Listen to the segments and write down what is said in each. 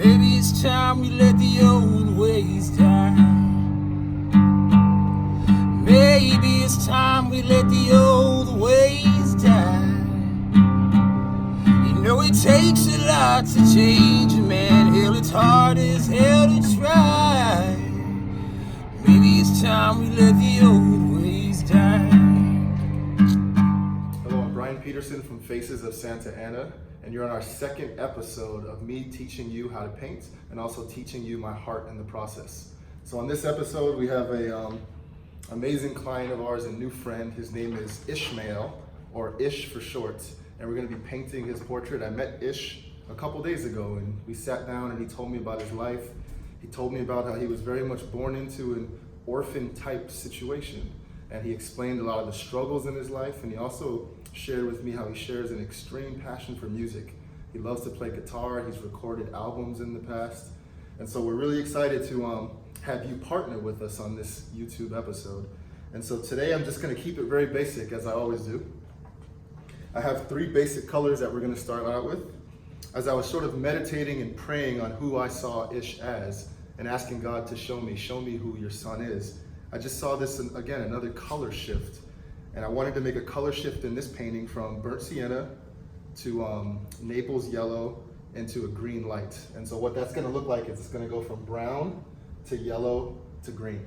Maybe it's time we let the old ways die. Maybe it's time we let the old ways die. You know it takes a lot to change a man. Hell, it's hard as hell to try. Maybe it's time we let the old ways die. Hello, I'm Brian Peterson from Faces of Santa Ana, and you're on our second episode of me teaching you how to paint and also teaching you my heart in the process. So on this episode, we have a amazing client of ours, a new friend. His name is Ishmael, or Ish for short, and we're gonna be painting his portrait. I met Ish a couple days ago, and we sat down and he told me about his life. He told me about how he was very much born into an orphan type situation, and he explained a lot of the struggles in his life, and he also shared with me how he shares an extreme passion for music. He loves to play guitar. He's recorded albums in the past, and so we're really excited to have you partner with us on this YouTube episode. And so today I'm just going to keep it very basic, as I always do. I have three basic colors that we're going to start out with. As I was sort of meditating and praying on who I saw Ish as and asking God to show me who your son is, I just saw this, again, another color shift. And I wanted to make a color shift in this painting from burnt sienna to Naples yellow into a green light. And so what that's gonna look like is it's gonna go from brown to yellow to green.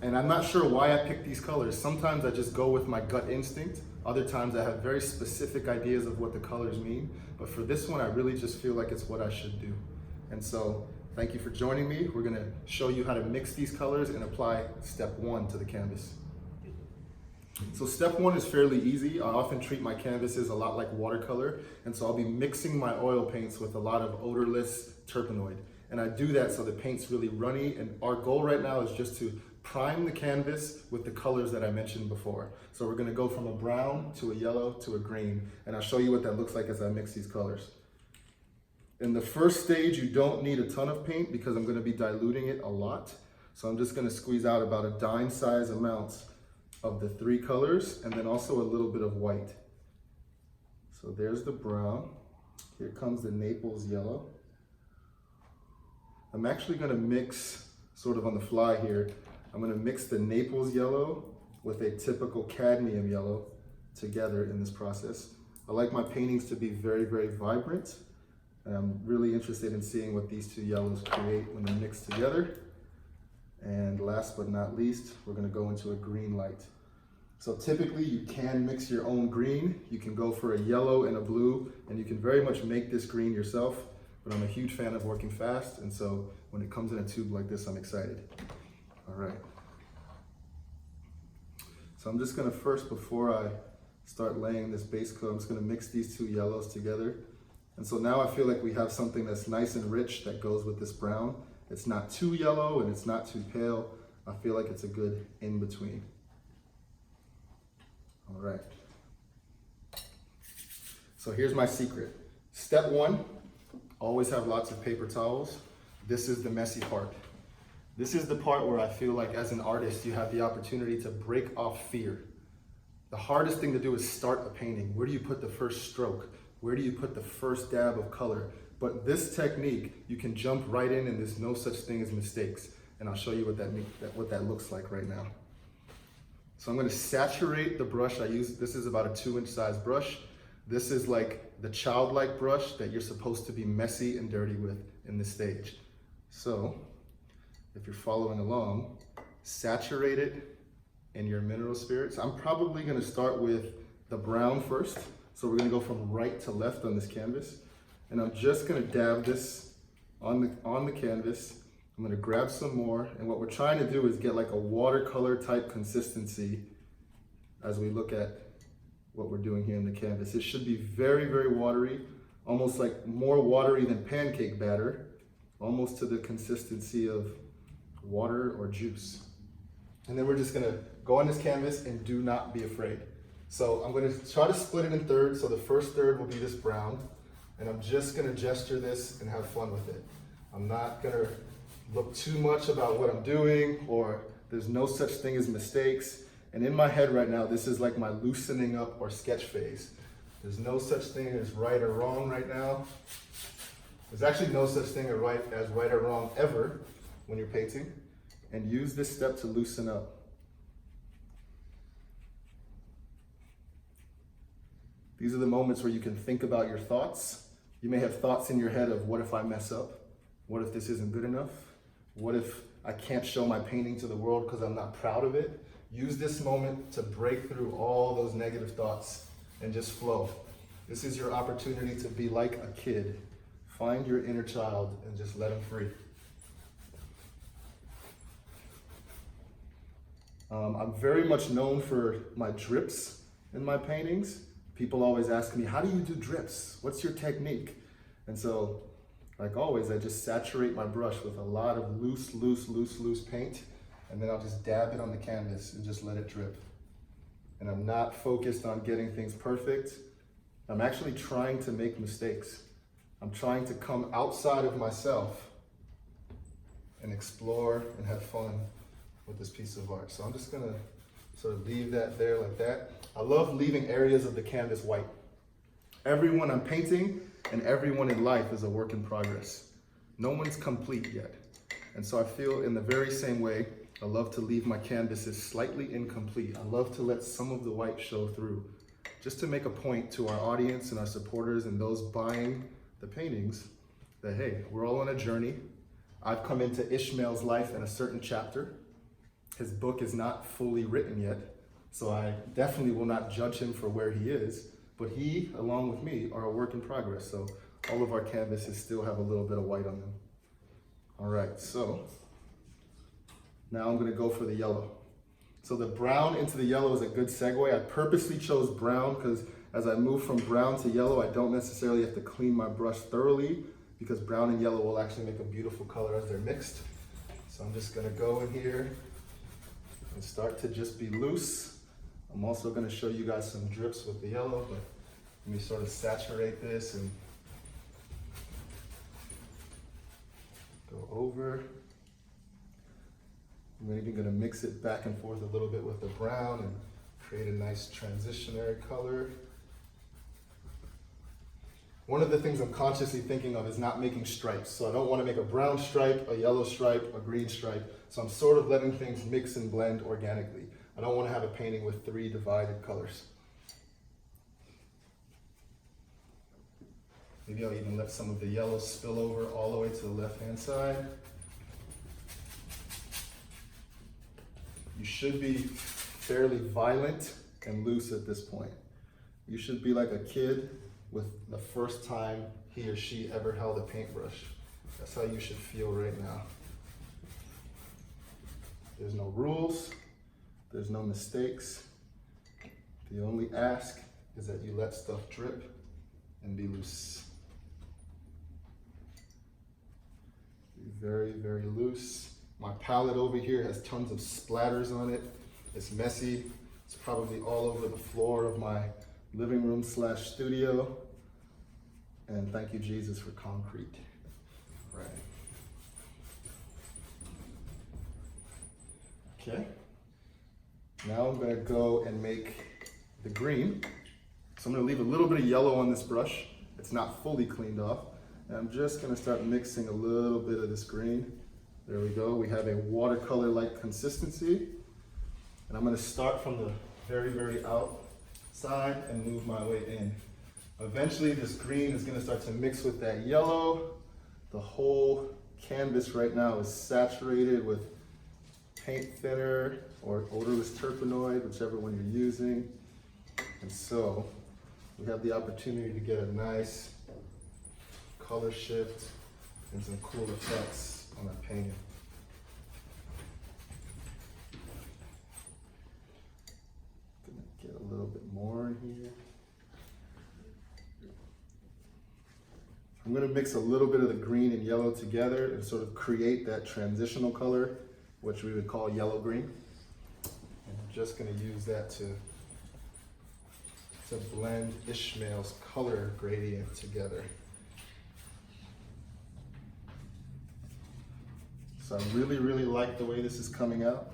And I'm not sure why I picked these colors. Sometimes I just go with my gut instinct. Other times I have very specific ideas of what the colors mean. But for this one, I really just feel like it's what I should do. And so thank you for joining me. We're gonna show you how to mix these colors and apply step one to the canvas. So step one is fairly easy. I often treat my canvases a lot like watercolor, and so I'll be mixing my oil paints with a lot of odorless terpenoid. And I do that so the paint's really runny, and our goal right now is just to prime the canvas with the colors that I mentioned before. So we're gonna go from a brown to a yellow to a green, and I'll show you what that looks like as I mix these colors. In the first stage, you don't need a ton of paint because I'm gonna be diluting it a lot. So I'm just gonna squeeze out about a dime size amount of the three colors, and then also a little bit of white. So there's the brown. Here comes the Naples yellow. I'm actually gonna mix, sort of on the fly here, I'm gonna mix the Naples yellow with a typical cadmium yellow together in this process. I like my paintings to be very, very vibrant, and I'm really interested in seeing what these two yellows create when they're mixed together. And last but not least, we're gonna go into a green light. So typically you can mix your own green. You can go for a yellow and a blue, and you can very much make this green yourself, but I'm a huge fan of working fast, and so when it comes in a tube like this, I'm excited. All right. So I'm just gonna first, before I start laying this base coat, I'm just gonna mix these two yellows together. And so now I feel like we have something that's nice and rich that goes with this brown. It's not too yellow and it's not too pale. I feel like it's a good in-between. All right. So here's my secret. Step one, always have lots of paper towels. This is the messy part. This is the part where I feel like as an artist, you have the opportunity to break off fear. The hardest thing to do is start a painting. Where do you put the first stroke? Where do you put the first dab of color? But this technique, you can jump right in, and there's no such thing as mistakes. And I'll show you what that looks like right now. So I'm gonna saturate the brush I use. This is about a 2-inch size brush. This is like the childlike brush that you're supposed to be messy and dirty with in this stage. So if you're following along, saturate it in your mineral spirits. I'm probably gonna start with the brown first. So we're gonna go from right to left on this canvas. And I'm just gonna dab this on the canvas. I'm gonna grab some more, and what we're trying to do is get like a watercolor type consistency as we look at what we're doing here in the canvas. It should be very, very watery, almost like more watery than pancake batter, almost to the consistency of water or juice. And then we're just gonna go on this canvas and do not be afraid. So I'm gonna try to split it in thirds. So the first third will be this brown, and I'm just gonna gesture this and have fun with it. I'm not gonna look too much about what I'm doing, or there's no such thing as mistakes. And in my head right now, this is like my loosening up or sketch phase. There's no such thing as right or wrong right now. There's actually no such thing as right or wrong ever when you're painting. And use this step to loosen up. These are the moments where you can think about your thoughts. You may have thoughts in your head of, what if I mess up? What if this isn't good enough? What if I can't show my painting to the world because I'm not proud of it? Use this moment to break through all those negative thoughts and just flow. This is your opportunity to be like a kid. Find your inner child and just let him free. I'm very much known for my drips in my paintings. People always ask me, how do you do drips? What's your technique? And so, like always, I just saturate my brush with a lot of loose paint, and then I'll just dab it on the canvas and just let it drip. And I'm not focused on getting things perfect. I'm actually trying to make mistakes. I'm trying to come outside of myself and explore and have fun with this piece of art. So I'm just gonna sort of leave that there like that. I love leaving areas of the canvas white. Everyone I'm painting and everyone in life is a work in progress. No one's complete yet. And so I feel in the very same way, I love to leave my canvases slightly incomplete. I love to let some of the white show through, just to make a point to our audience and our supporters and those buying the paintings that, hey, we're all on a journey. I've come into Ishmael's life in a certain chapter. His book is not fully written yet, so I definitely will not judge him for where he is, but he, along with me, are a work in progress, so all of our canvases still have a little bit of white on them. All right, so now I'm gonna go for the yellow. So the brown into the yellow is a good segue. I purposely chose brown because as I move from brown to yellow, I don't necessarily have to clean my brush thoroughly because brown and yellow will actually make a beautiful color as they're mixed. So I'm just gonna go in here and start to just be loose. I'm also gonna show you guys some drips with the yellow, but let me sort of saturate this and go over. I'm even gonna mix it back and forth a little bit with the brown and create a nice transitionary color. One of the things I'm consciously thinking of is not making stripes. So I don't want to make a brown stripe, a yellow stripe, a green stripe. So I'm sort of letting things mix and blend organically. I don't want to have a painting with 3 divided colors. Maybe I'll even let some of the yellow spill over all the way to the left-hand side. You should be fairly violent and loose at this point. You should be like a kid with the first time he or she ever held a paintbrush. That's how you should feel right now. There's no rules, there's no mistakes. The only ask is that you let stuff drip and be loose. Be very, very loose. My palette over here has tons of splatters on it. It's messy. It's probably all over the floor of my living room / studio. And thank you, Jesus, for concrete. Right. Okay. Now I'm gonna go and make the green. So I'm gonna leave a little bit of yellow on this brush. It's not fully cleaned off. And I'm just gonna start mixing a little bit of this green. There we go. We have a watercolor-like consistency. And I'm gonna start from the very, very outside and move my way in. Eventually this green is gonna start to mix with that yellow. The whole canvas right now is saturated with paint thinner or odorless terpenoid, whichever one you're using. And so we have the opportunity to get a nice color shift and some cool effects on our painting. Gonna get a little bit more in here. I'm gonna mix a little bit of the green and yellow together and sort of create that transitional color, which we would call yellow-green. And I'm just gonna use that to blend Ishmael's color gradient together. So I really, really like the way this is coming out.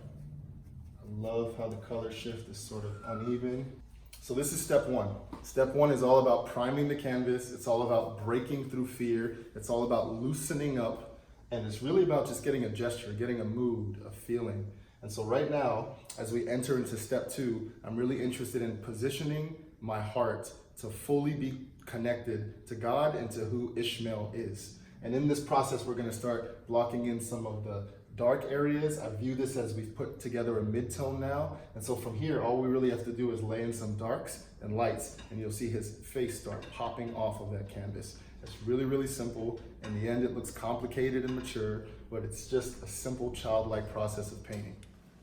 I love how the color shift is sort of uneven. So this is step one. Step one is all about priming the canvas. It's all about breaking through fear. It's all about loosening up. And it's really about just getting a gesture, getting a mood, a feeling. And so right now, as we enter into step two, I'm really interested in positioning my heart to fully be connected to God and to who Ishmael is. And in this process, we're gonna start blocking in some of the dark areas. I view this as we've put together a mid-tone now. And so from here, all we really have to do is lay in some darks and lights, and you'll see his face start popping off of that canvas. It's really, really simple. In the end, it looks complicated and mature, but it's just a simple childlike process of painting.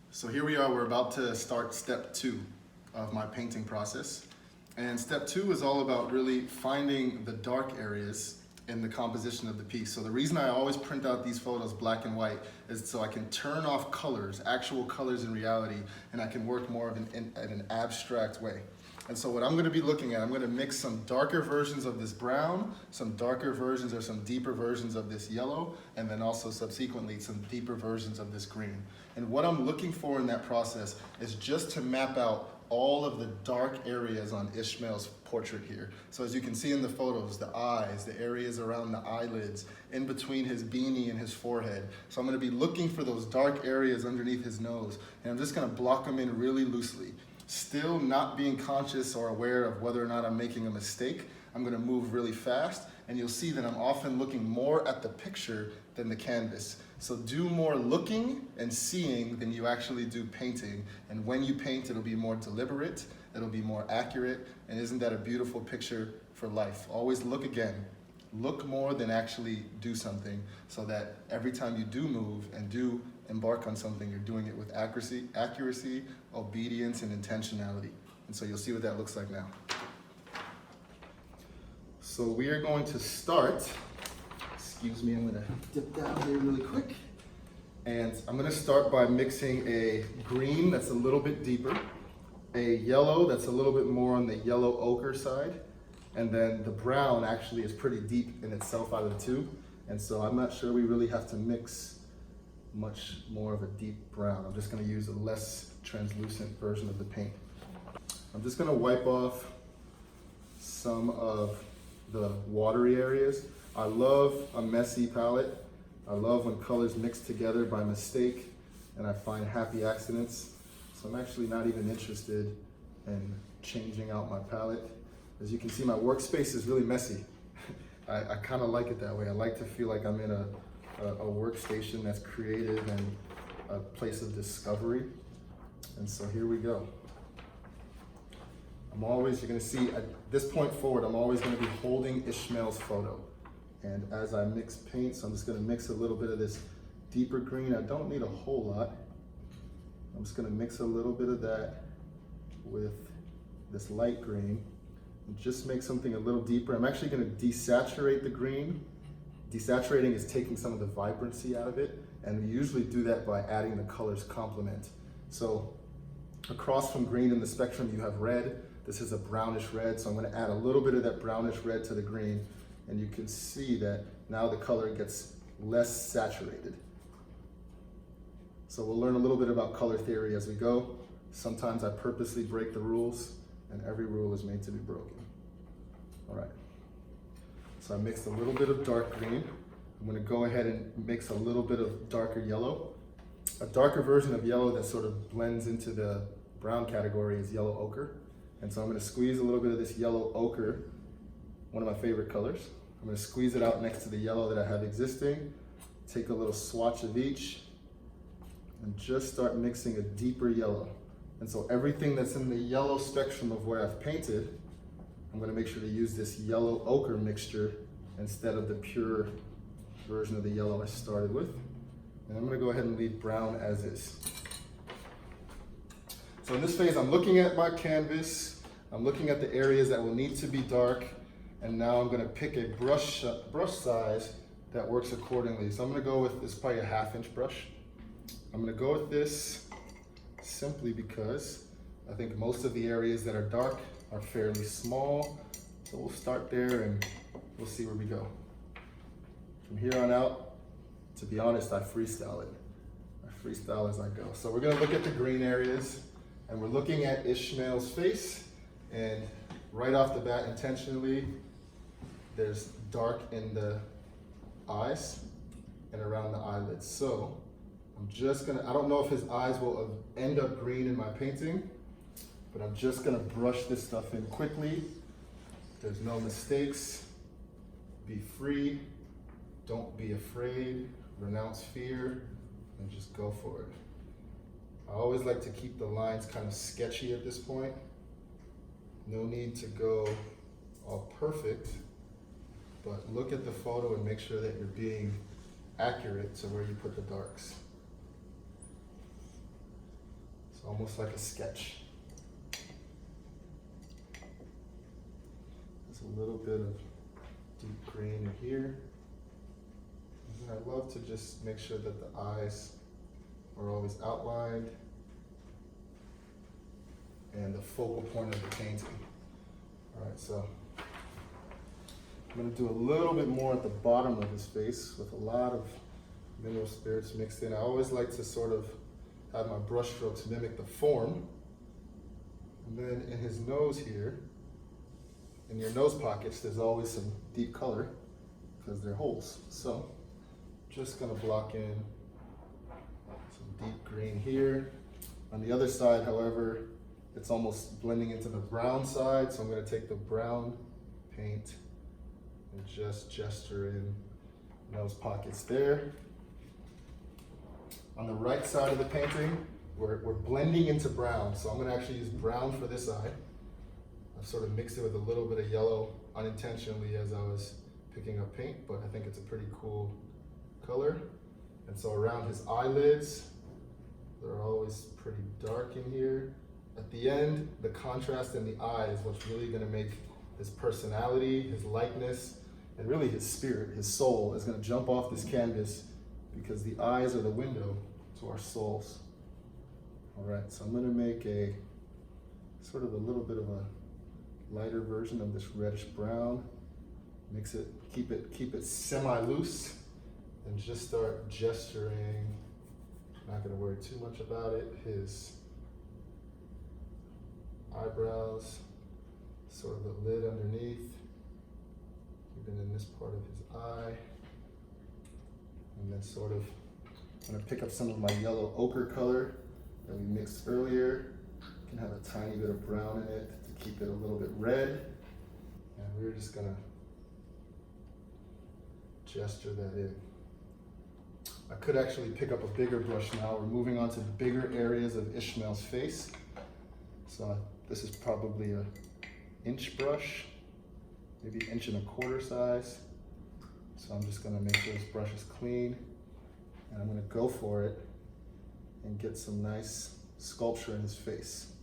So here we are, we're about to start step two of my painting process. And step two is all about really finding the dark areas in the composition of the piece. So the reason I always print out these photos black and white is so I can turn off colors, actual colors in reality, and I can work more of in an abstract way. And so what I'm gonna be looking at, I'm gonna mix some darker versions of this brown, some darker versions or some deeper versions of this yellow, and then also subsequently some deeper versions of this green. And what I'm looking for in that process is just to map out all of the dark areas on Ishmael's portrait here. So as you can see in the photos, the eyes, the areas around the eyelids, in between his beanie and his forehead. So I'm gonna be looking for those dark areas underneath his nose, and I'm just gonna block them in really loosely. Still not being conscious or aware of whether or not I'm making a mistake. I'm gonna move really fast, and you'll see that I'm often looking more at the picture than the canvas. So do more looking and seeing than you actually do painting. And when you paint, it'll be more deliberate, it'll be more accurate, and isn't that a beautiful picture for life? Always look again. Look more than actually do something, so that every time you do move and do embark on something, you're doing it with accuracy, obedience, and intentionality. And so you'll see what that looks like now. So we are going to start, excuse me, I'm gonna dip down here really quick. And I'm gonna start by mixing a green that's a little bit deeper, a yellow that's a little bit more on the yellow ochre side, and then the brown actually is pretty deep in itself out of the two. And so I'm not sure we really have to mix much more of a deep brown. I'm just gonna use a less translucent version of the paint. I'm just gonna wipe off some of the watery areas. I love a messy palette. I love when colors mix together by mistake and I find happy accidents. So I'm actually not even interested in changing out my palette. As you can see, my workspace is really messy. I kind of like it that way. I like to feel like I'm in a workstation that's creative and a place of discovery. And so here we go. You're gonna see at this point forward, I'm always gonna be holding Ishmael's photo. And as I mix paints, I'm just gonna mix a little bit of this deeper green. I don't need a whole lot. I'm just gonna mix a little bit of that with this light green and just make something a little deeper. I'm actually gonna desaturate the green. Desaturating is taking some of the vibrancy out of it, and we usually do that by adding the colors complement. So across from green in the spectrum, you have red. This is a brownish red, so I'm gonna add a little bit of that brownish red to the green, and you can see that now the color gets less saturated. So we'll learn a little bit about color theory as we go. Sometimes I purposely break the rules, and every rule is made to be broken. All right. So I mixed a little bit of dark green. I'm gonna go ahead and mix a little bit of darker yellow. A darker version of yellow that sort of blends into the brown category is yellow ochre. And so I'm gonna squeeze a little bit of this yellow ochre, one of my favorite colors. I'm gonna squeeze it out next to the yellow that I have existing, take a little swatch of each, and just start mixing a deeper yellow. And so everything that's in the yellow spectrum of where I've painted, I'm gonna make sure to use this yellow ochre mixture instead of the pure version of the yellow I started with. And I'm gonna go ahead and leave brown as is. So in this phase, I'm looking at my canvas, I'm looking at the areas that will need to be dark, and now I'm gonna pick a brush size that works accordingly. So I'm gonna go with this, probably a 1/2-inch brush. I'm gonna go with this simply because I think most of the areas that are dark are fairly small. So we'll start there and we'll see where we go. From here on out, to be honest, I freestyle it. I freestyle as I go. So we're gonna look at the green areas, and we're looking at Ishmael's face, And right off the bat, intentionally, there's dark in the eyes and around the eyelids. So I'm just gonna, I don't know if his eyes will end up green in my painting, but I'm just gonna brush this stuff in quickly. There's no mistakes. Be free. Don't be afraid. Renounce fear and just go for it. I always like to keep the lines kind of sketchy at this point. No need to go all perfect, but look at the photo and make sure that you're being accurate to where you put the darks. It's almost like a sketch. There's a little bit of deep green in here. And I love to just make sure that the eyes are always outlined and the focal point of the painting. All right, so I'm gonna do a little bit more at the bottom of his face with a lot of mineral spirits mixed in. I always like to sort of have my brush strokes mimic the form. And then in his nose here, in your nose pockets, there's always some deep color because they're holes. So just gonna block in some deep green here. On the other side, however, it's almost blending into the brown side, so I'm gonna take the brown paint and just gesture in those pockets there. On the right side of the painting, we're blending into brown, so I'm gonna actually use brown for this eye. I've sort of mixed it with a little bit of yellow unintentionally as I was picking up paint, but I think it's a pretty cool color. And so around his eyelids, they're always pretty dark in here. At the end, the contrast in the eye is what's really gonna make his personality, his likeness, and really his spirit, his soul is gonna jump off this canvas because the eyes are the window to our souls. All right, so I'm gonna make a sort of a little bit of a lighter version of this reddish brown. Mix it, keep it semi-loose, and just start gesturing. Not gonna worry too much about it. His eyebrows, sort of the lid underneath, even in this part of his eye. And then sort of, I'm gonna pick up some of my yellow ochre color that we mixed earlier. You can have a tiny bit of brown in it to keep it a little bit red. And we're just gonna gesture that in. I could actually pick up a bigger brush now. We're moving on to the bigger areas of Ishmael's face. So this is probably an inch brush, maybe 1.25 inch size. So I'm just gonna make those brushes clean, and I'm gonna go for it and get some nice sculpture in his face.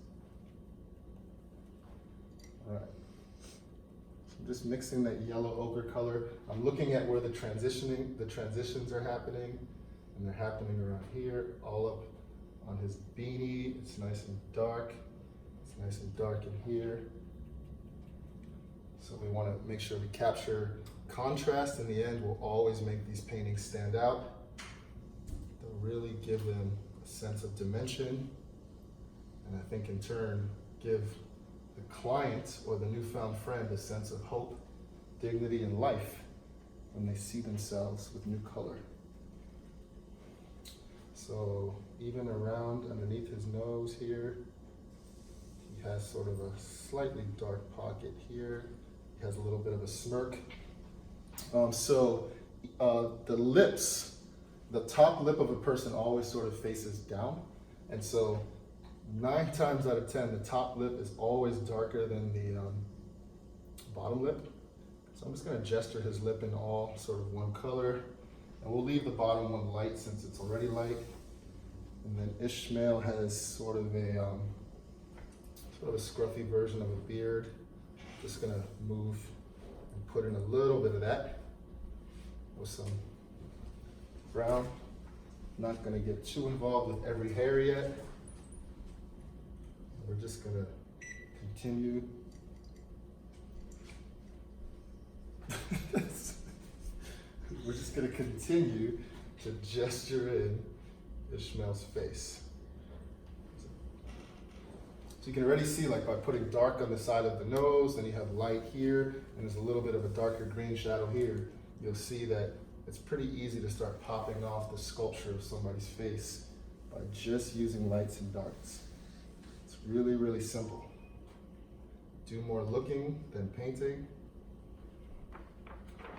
All right. So I'm just mixing that yellow ochre color. I'm looking at where the transitions are happening, and they're happening around here, all up on his beanie. It's nice and dark. It's nice and dark in here. So we want to make sure we capture contrast. In the end, will always make these paintings stand out. They'll really give them a sense of dimension, and I think in turn give the client or the newfound friend a sense of hope, dignity, and life when they see themselves with new color. So even around underneath his nose here, he has sort of a slightly dark pocket here. He has a little bit of a smirk. The lips, the top lip of a person always sort of faces down. And so 9 times out of 10, the top lip is always darker than the bottom lip. So I'm just gonna gesture his lip in all sort of one color. And we'll leave the bottom one light since it's already light. And then Ishmael has sort of a scruffy version of a beard. Just gonna move and put in a little bit of that with some brown. Not gonna get too involved with every hair yet. We're just gonna continue. We're just gonna continue to gesture in Ishmael's face. So you can already see, like, by putting dark on the side of the nose, then you have light here, and there's a little bit of a darker green shadow here. You'll see that it's pretty easy to start popping off the sculpture of somebody's face by just using lights and darks. It's really, really simple. Do more looking than painting.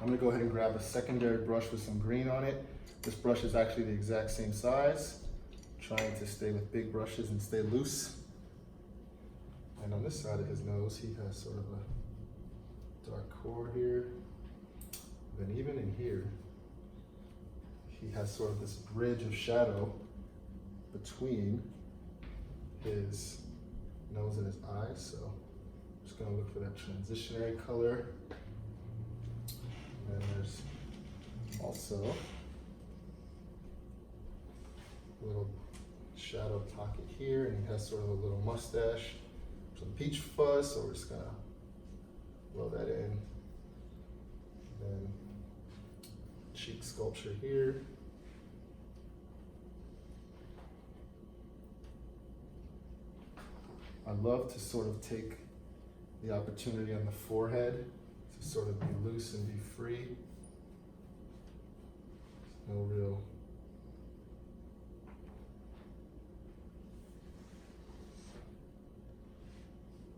I'm gonna go ahead and grab a secondary brush with some green on it. This brush is actually the exact same size. Trying to stay with big brushes and stay loose. And on this side of his nose, he has sort of a dark core here. Then even in here, he has sort of this bridge of shadow between his nose and his eyes. So I'm just gonna look for that transitionary color. And there's also a little shadow pocket here, and he has sort of a little mustache, some peach fuzz, so we're just gonna blow that in. Then cheek sculpture here. I love to sort of take the opportunity on the forehead to sort of be loose and be free. No real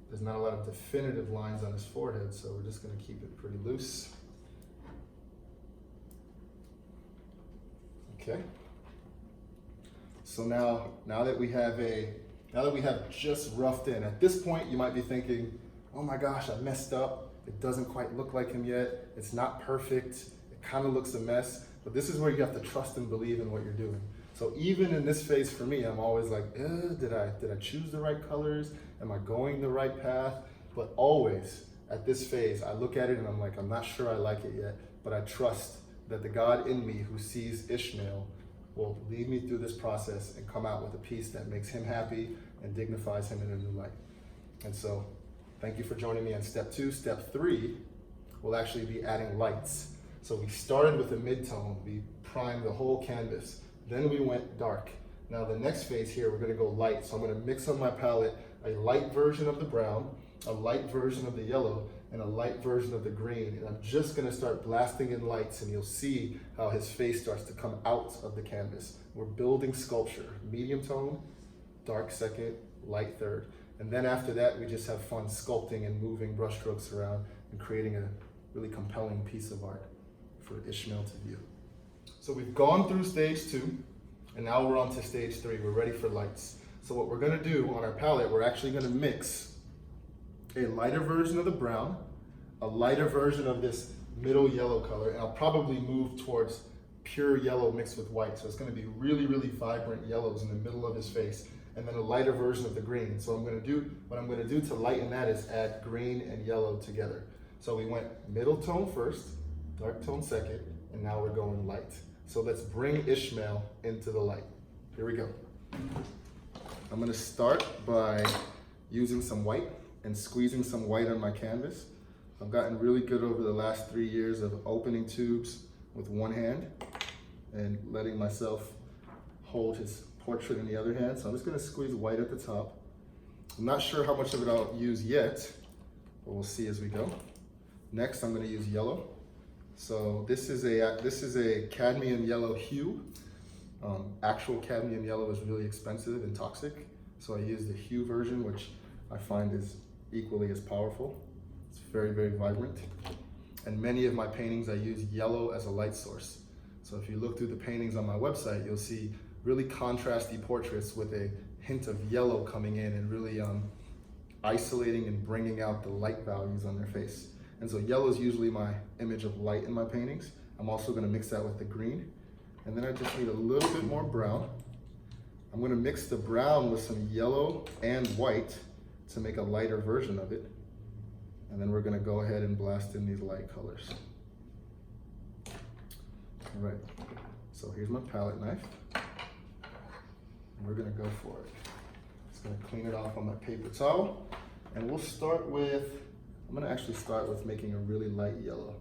there's not a lot of definitive lines on his forehead, so we're just going to keep it pretty loose. Okay. So now that we have just roughed in, at this point you might be thinking, oh my gosh, I messed up. It doesn't quite look like him yet. It's not perfect. It kind of looks a mess. But this is where you have to trust and believe in what you're doing. So even in this phase for me, I'm always like, did I choose the right colors? Am I going the right path? But always at this phase, I look at it and I'm like, I'm not sure I like it yet, but I trust that the God in me who sees Ishmael will lead me through this process and come out with a piece that makes him happy and dignifies him in a new light. And so thank you for joining me on step 2. Step 3 will actually be adding lights. So we started with a mid-tone. We primed the whole canvas. Then we went dark. Now the next phase here, we're gonna go light. So I'm gonna mix on my palette a light version of the brown, a light version of the yellow, and a light version of the green. And I'm just gonna start blasting in lights, and you'll see how his face starts to come out of the canvas. We're building sculpture. Medium tone, dark second, light third. And then after that, we just have fun sculpting and moving brushstrokes around and creating a really compelling piece of art for Ishmael to view. So we've gone through stage 2, and now we're on to stage 3. We're ready for lights. So what we're gonna do on our palette, we're actually gonna mix a lighter version of the brown, a lighter version of this middle yellow color, and I'll probably move towards pure yellow mixed with white. So it's gonna be really, really vibrant yellows in the middle of his face, and then a lighter version of the green. So what I'm gonna do to lighten that is add green and yellow together. So we went middle tone first, dark tone second, and now we're going light. So let's bring Ishmael into the light. Here we go. I'm gonna start by using some white and squeezing some white on my canvas. I've gotten really good over the last 3 years of opening tubes with one hand and letting myself hold his portrait in the other hand. So I'm just gonna squeeze white at the top. I'm not sure how much of it I'll use yet, but we'll see as we go. Next, I'm gonna use yellow. So this is a cadmium yellow hue. Actual cadmium yellow is really expensive and toxic, so I use the hue version, which I find is equally as powerful. It's very, very vibrant. And many of my paintings, I use yellow as a light source. So if you look through the paintings on my website, you'll see really contrasty portraits with a hint of yellow coming in and really isolating and bringing out the light values on their face. And so yellow is usually my image of light in my paintings. I'm also gonna mix that with the green. And then I just need a little bit more brown. I'm gonna mix the brown with some yellow and white to make a lighter version of it. And then we're gonna go ahead and blast in these light colors. All right, so here's my palette knife. And we're gonna go for it. Just gonna clean it off on my paper towel. And we'll start with, I'm gonna actually start with making a really light yellow.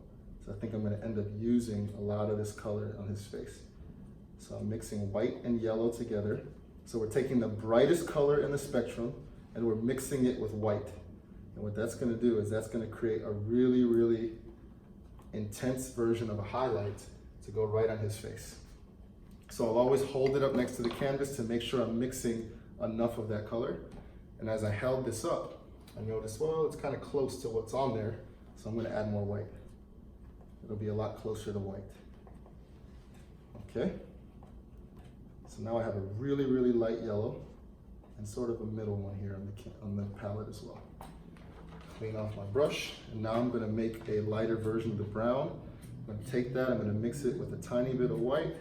So I think I'm gonna end up using a lot of this color on his face. So I'm mixing white and yellow together. So we're taking the brightest color in the spectrum and we're mixing it with white. And what that's gonna do is that's gonna create a really, really intense version of a highlight to go right on his face. So I'll always hold it up next to the canvas to make sure I'm mixing enough of that color. And as I held this up, I noticed, well, it's kind of close to what's on there, so I'm gonna add more white. It'll be a lot closer to white. Okay? So now I have a really, really light yellow and sort of a middle one here on the palette as well. Clean off my brush, and now I'm gonna make a lighter version of the brown. I'm gonna take that, I'm gonna mix it with a tiny bit of white.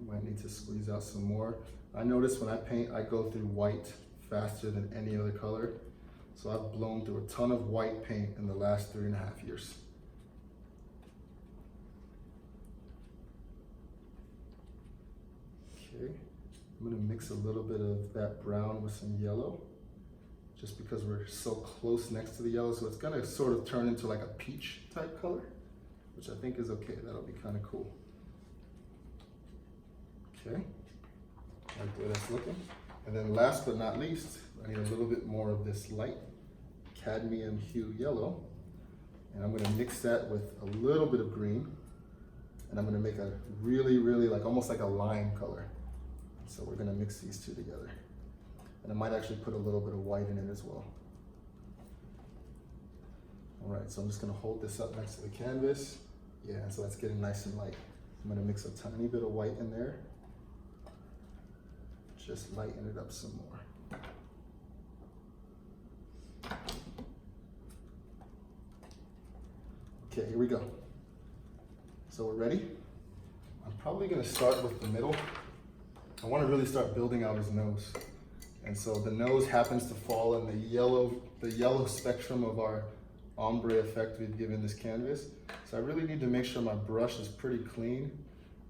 I might need to squeeze out some more. I notice when I paint, I go through white faster than any other color. So I've blown through a ton of white paint in the last 3.5 years. Okay, I'm gonna mix a little bit of that brown with some yellow, just because we're so close next to the yellow. So it's gonna sort of turn into like a peach type color, which I think is okay. That'll be kind of cool. Okay, like the way that's looking. And then last but not least, I need a little bit more of this light cadmium hue yellow. And I'm gonna mix that with a little bit of green. And I'm gonna make a really, really like almost like a lime color. So we're gonna mix these two together. And I might actually put a little bit of white in it as well. All right, so I'm just gonna hold this up next to the canvas. Yeah, so that's getting nice and light. I'm gonna mix a tiny bit of white in there. Just lighten it up some more. Okay, here we go. So we're ready. I'm probably gonna start with the middle. I wanna really start building out his nose. And so the nose happens to fall in the yellow spectrum of our ombre effect we've given this canvas. So I really need to make sure my brush is pretty clean.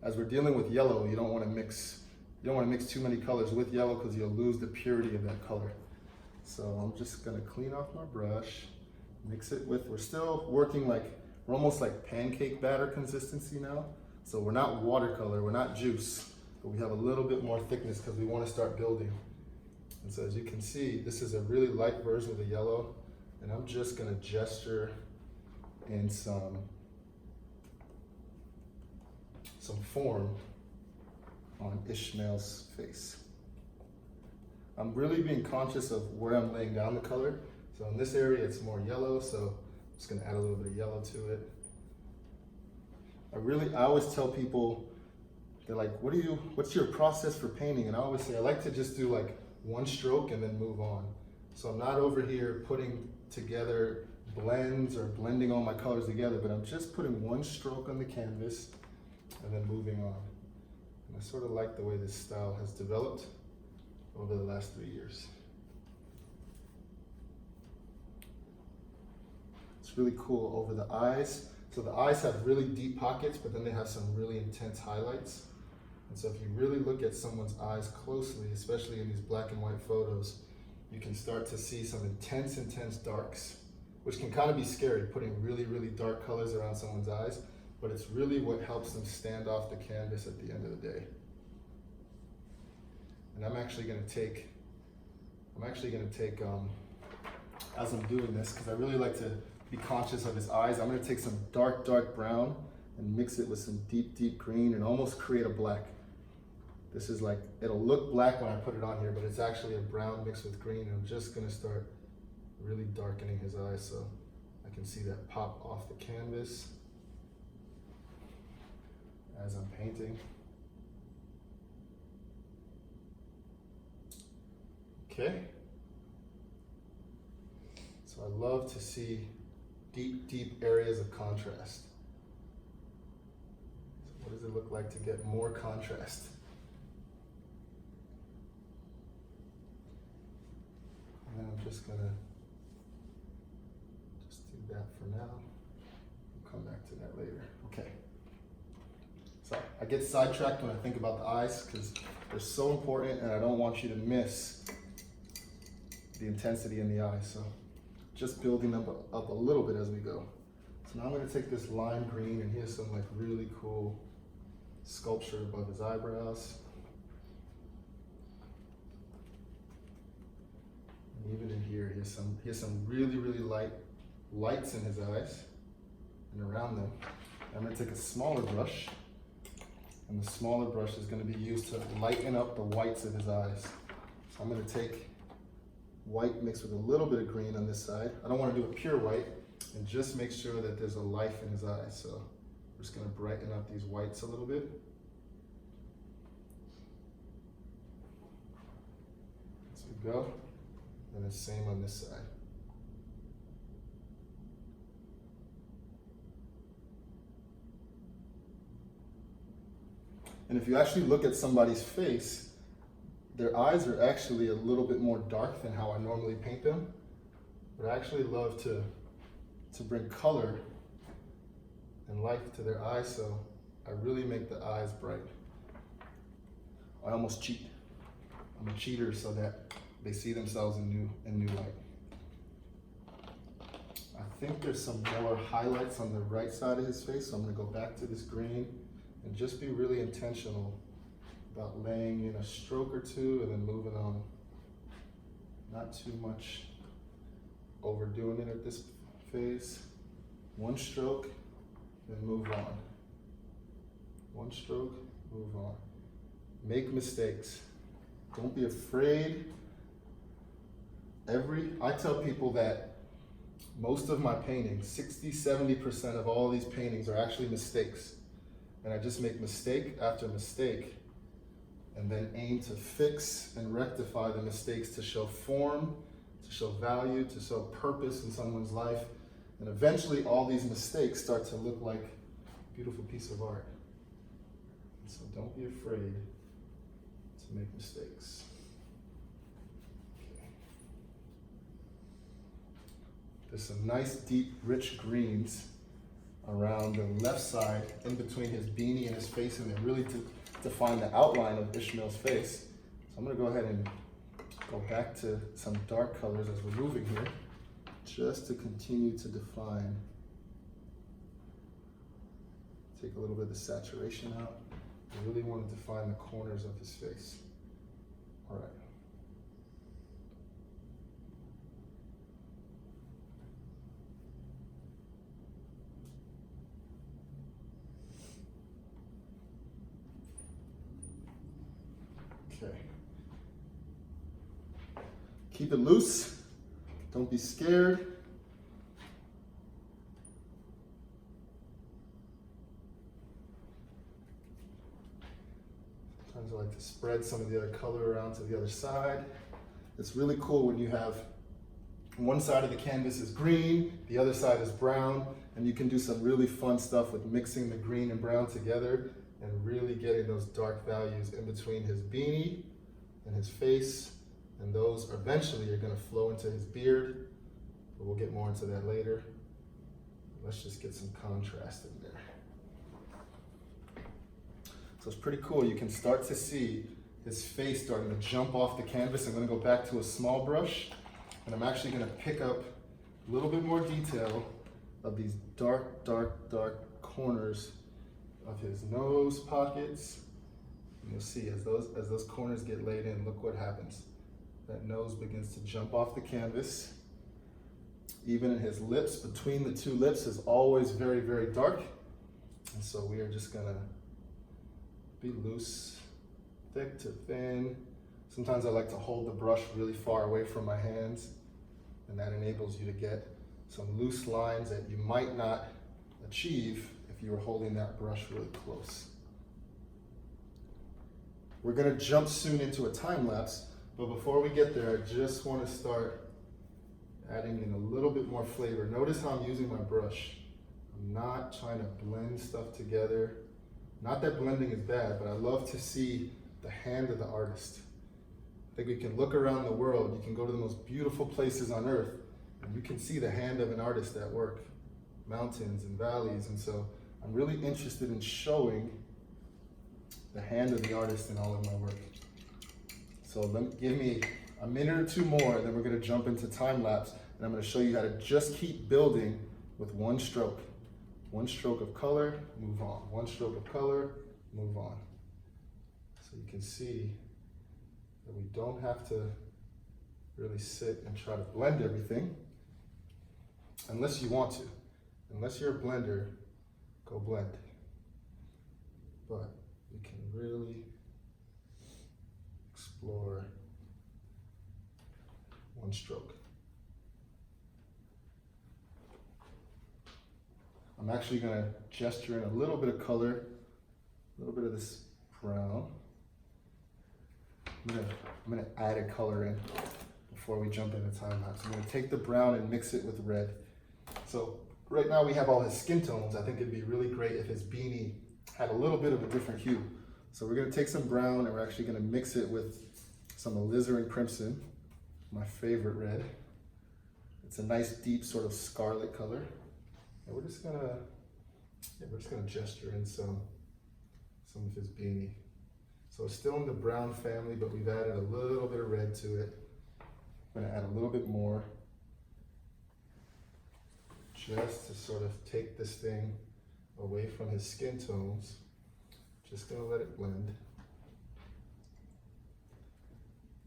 As we're dealing with yellow, you don't wanna mix too many colors with yellow because you'll lose the purity of that color. So I'm just gonna clean off my brush, mix it with, we're still working like, we're almost like pancake batter consistency now. So we're not watercolor, we're not juice, but we have a little bit more thickness because we want to start building. And so as you can see, this is a really light version of the yellow, and I'm just gonna gesture in some form on Ishmael's face. I'm really being conscious of where I'm laying down the color. So in this area, it's more yellow, so I'm just gonna add a little bit of yellow to it. I always tell people, they're like, what's your process for painting? And I always say, I like to just do like one stroke and then move on. So I'm not over here putting together blends or blending all my colors together, but I'm just putting one stroke on the canvas and then moving on. And I sort of like the way this style has developed over the last 3 years. It's really cool over the eyes. So the eyes have really deep pockets, but then they have some really intense highlights. And so if you really look at someone's eyes closely, especially in these black and white photos, you can start to see some intense darks, which can kind of be scary, putting really, really dark colors around someone's eyes, but it's really what helps them stand off the canvas at the end of the day. And I'm actually gonna take, as I'm doing this, because I really like to be conscious of his eyes, I'm gonna take some dark brown and mix it with some deep green and almost create a black. This is like, it'll look black when I put it on here, but it's actually a brown mixed with green. And I'm just gonna start really darkening his eyes so I can see that pop off the canvas as I'm painting. Okay. So I love to see deep areas of contrast. So what does it look like to get more contrast? And I'm just gonna do that for now. We'll come back to that later. Okay. So I get sidetracked when I think about the eyes because they're so important and I don't want you to miss the intensity in the eyes. So just building them up a little bit as we go. So now I'm gonna take this lime green and here's some like really cool sculpture above his eyebrows. Even in here, he has some really, really light lights in his eyes and around them. I'm going to take a smaller brush, and the smaller brush is going to be used to lighten up the whites of his eyes. So I'm going to take white mixed with a little bit of green on this side. I don't want to do it pure white, and just make sure that there's a life in his eyes. So we're just going to brighten up these whites a little bit. As we go. And the same on this side. And if you actually look at somebody's face, their eyes are actually a little bit more dark than how I normally paint them. But I actually love to bring color and life to their eyes, so I really make the eyes bright. I almost cheat. I'm a cheater so that they see themselves in new light. I think there's some more highlights on the right side of his face, so I'm going to go back to this green and just be really intentional about laying in a stroke or two and then moving on. Not too much overdoing it at this phase. One stroke, then move on. One stroke, move on. Make mistakes. Don't be afraid. I tell people that most of my paintings, 60–70% of all these paintings are actually mistakes. And I just make mistake after mistake and then aim to fix and rectify the mistakes to show form, to show value, to show purpose in someone's life. And eventually all these mistakes start to look like a beautiful piece of art. And so don't be afraid to make mistakes. Okay. There's some nice, deep, rich greens around the left side, in between his beanie and his face, and they really define the outline of Ishmael's face. So I'm gonna go ahead and go back to some dark colors as we're moving here, just to continue to define. Take a little bit of the saturation out. I really want to define the corners of his face. All right. Okay. Keep it loose. Don't be scared. Sometimes I like to spread some of the other color around to the other side. It's really cool when you have one side of the canvas is green, the other side is brown, and you can do some really fun stuff with mixing the green and brown together and really getting those dark values in between his beanie and his face, and those eventually are going to flow into his beard, but we'll get more into that later. Let's just get some contrast in there. So it's pretty cool. You can start to see his face starting to jump off the canvas. I'm going to go back to a small brush, and I'm actually going to pick up a little bit more detail of these dark, dark, dark corners of his nose pockets. And you'll see as those corners get laid in, look what happens. That nose begins to jump off the canvas. Even in his lips, between the two lips is always very, very dark. And so we are just gonna be loose, thick to thin. Sometimes I like to hold the brush really far away from my hands, and that enables you to get some loose lines that you might not achieve if you were holding that brush really close. We're gonna jump soon into a time lapse, but before we get there, I just wanna start adding in a little bit more flavor. Notice how I'm using my brush. I'm not trying to blend stuff together. Not that blending is bad, but I love to see the hand of the artist. I think we can look around the world. You can go to the most beautiful places on earth, and you can see the hand of an artist at work. Mountains and valleys, and so I'm really interested in showing the hand of the artist in all of my work. So give me a minute or two more, and then we're gonna jump into time lapse, and I'm gonna show you how to just keep building with one stroke. One stroke of color, move on. One stroke of color, move on. So you can see that we don't have to really sit and try to blend everything, unless you want to. Unless you're a blender, go blend. But you can really explore one stroke. I'm actually going to gesture in a little bit of color, a little bit of this brown. I'm gonna add a color in before we jump into time lapse. I'm gonna take the brown and mix it with red. So right now we have all his skin tones. I think it'd be really great if his beanie had a little bit of a different hue. So we're gonna take some brown and we're actually gonna mix it with some alizarin crimson, my favorite red. It's a nice deep sort of scarlet color. And we're just gonna gesture in some of his beanie. So it's still in the brown family, but we've added a little bit of red to it. I'm gonna add a little bit more, just to sort of take this thing away from his skin tones. Just gonna let it blend.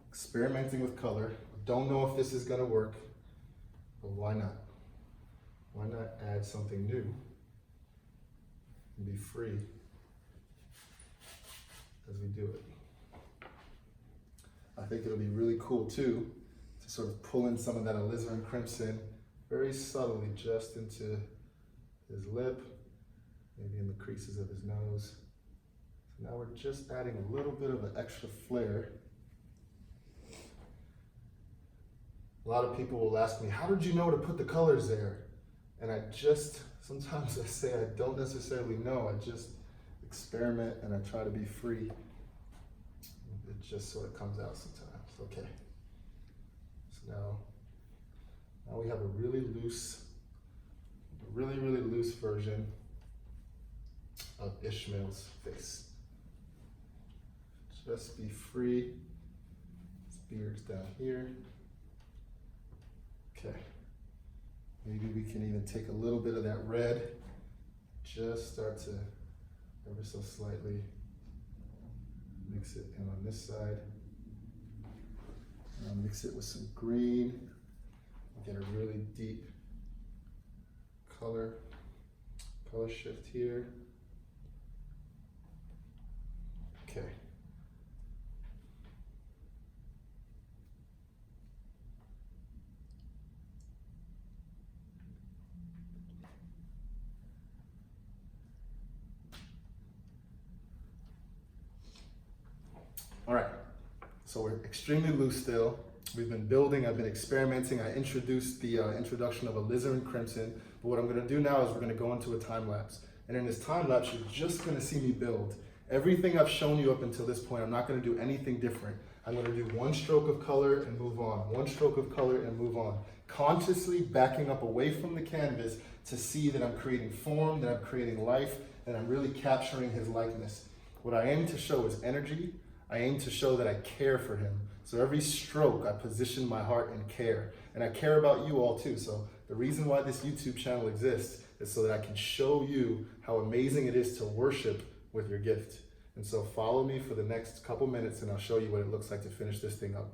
Experimenting with color. Don't know if this is gonna work, but why not? Why not add something new and be free as we do it? I think it'll be really cool too to sort of pull in some of that alizarin crimson very subtly just into his lip, maybe in the creases of his nose. So now we're just adding a little bit of an extra flair. A lot of people will ask me, how did you know to put the colors there? And sometimes I say I don't necessarily know, I just experiment and I try to be free. It just sort of comes out sometimes. Okay. So now we have a really loose version of Ishmael's face. Just be free. His beard's down here. Okay. Maybe we can even take a little bit of that red, just start to ever so slightly mix it in on this side. And I'll mix it with some green, get a really deep color shift here. Okay. All right, so we're extremely loose still. We've been building, I've been experimenting. I introduced the introduction of alizarin crimson, but what I'm gonna do now is we're gonna go into a time lapse. And in this time lapse, you're just gonna see me build. Everything I've shown you up until this point, I'm not gonna do anything different. I'm gonna do one stroke of color and move on, one stroke of color and move on. Consciously backing up away from the canvas to see that I'm creating form, that I'm creating life, and I'm really capturing his likeness. What I aim to show is energy. I aim to show that I care for him. So every stroke, I position my heart and care. And I care about you all too. So the reason why this YouTube channel exists is so that I can show you how amazing it is to worship with your gift. And so follow me for the next couple minutes and I'll show you what it looks like to finish this thing up.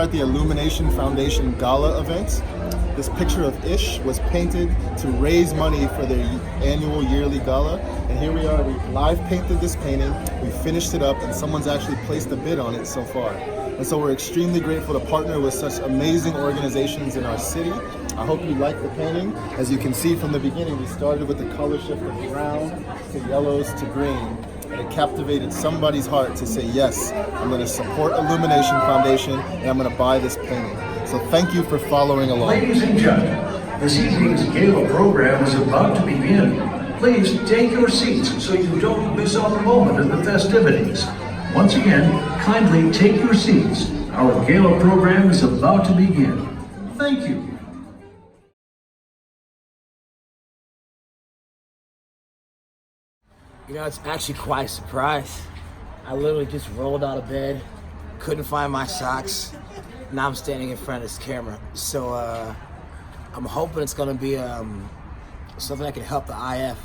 at the Illumination Foundation Gala event. This picture of Ish was painted to raise money for their annual yearly gala. And here we are, we live painted this painting, we finished it up, and someone's actually placed a bid on it so far. And so we're extremely grateful to partner with such amazing organizations in our city. I hope you like the painting. As you can see from the beginning, we started with the color shift of brown to yellows to green. And it captivated somebody's heart to say, yes, I'm going to support Illumination Foundation and I'm going to buy this painting. So thank you for following along. Ladies and gentlemen, this evening's gala program is about to begin. Please take your seats so you don't miss out a moment of the festivities. Once again, kindly take your seats. Our gala program is about to begin. Thank you. You know, it's actually quite a surprise. I literally just rolled out of bed, couldn't find my socks. Now I'm standing in front of this camera. So I'm hoping it's gonna be something that can help the IF.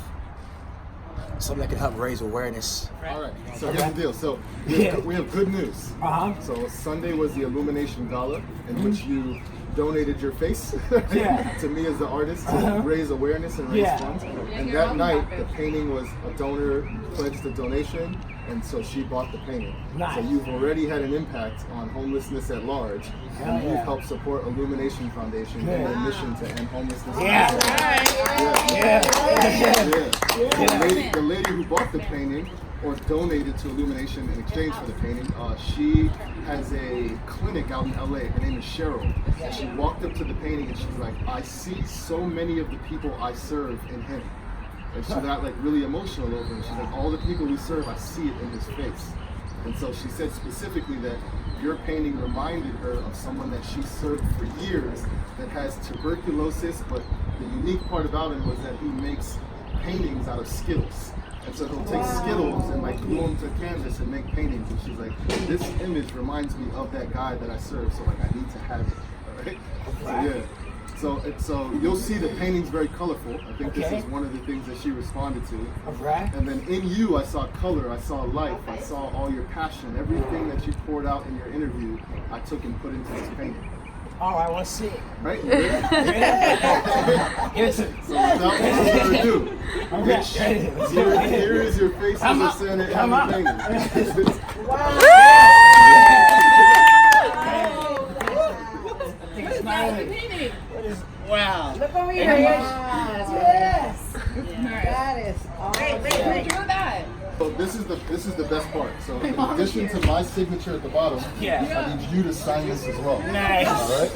Something that can help raise awareness. All right, so here's the deal. So we have good news. So Sunday was the Illumination Gala in which you donated your face to me as the artist to raise awareness and raise funds. And that night, the painting was a donor pledged a donation, and so she bought the painting. So you've already had an impact on homelessness at large, and you've helped support Illumination Foundation in their mission to end homelessness. The lady who bought the painting or donated to Illumination in exchange for the painting, she has a clinic out in LA. Her name is Cheryl. And she walked up to the painting and she's like, I see so many of the people I serve in him. And she got like really emotional over it. She's like, all the people we serve, I see it in his face. And so she said specifically that your painting reminded her of someone that she served for years that has tuberculosis, but the unique part about him was that he makes paintings out of Skittles. And so he'll take Skittles and like glue them to canvas and make paintings. And she's like, this image reminds me of that guy that I serve, so like I need to have it. All right? So yeah. So you'll see the painting's very colorful. I think this is one of the things that she responded to. And then in you, I saw color, I saw life, I saw all your passion, everything that you poured out in your interview, I took and put into this painting. Oh, I want to see it. Right? So without further ado, here is your face as a Santa Ana painting. Wow. Look over here. Yes. That is awesome. Wait, who drew that? So this is the best part. So in addition to my signature at the bottom, I need you to sign this as well. Nice. All right.